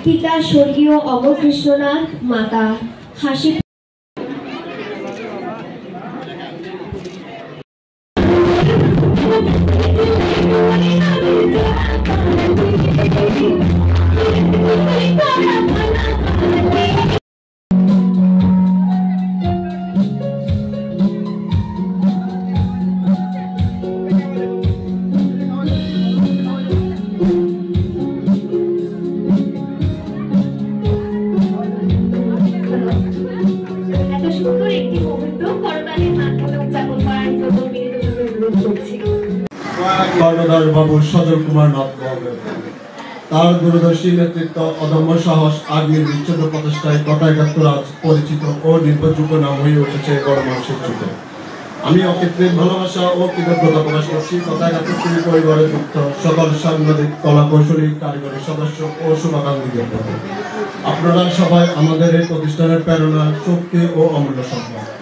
পিতা স্বর্গীয় অমর কৃষ্ণনাথ, মাতা হাসি। কর্ণধার বাবু সজল কুমার নাথ মহোদয় তার দূরদর্শী নেতৃত্ব, অদম্য সাহস, আগ্নির বিচ্ছেদ প্রচেষ্টায় গোটা একাত্তর আজ পরিচিত ও নির্ভরযোগ্য নাম হয়ে উঠেছে বড় মানুষের যুগে। আমি অকৃত্রিম ভালোবাসা ও কৃতজ্ঞতা প্রকাশ করছি গোটা একাত্তর পরিবারের যুক্ত সকল সাংবাদিক, কলা কৌশলী, কারিগরি সদস্য ও শুভাকাঙ্ক্ষীদের প্রতি। আপনারা সবাই আমাদের এই প্রতিষ্ঠানের প্রেরণা, শক্তি ও অমূল্য সম্পদ।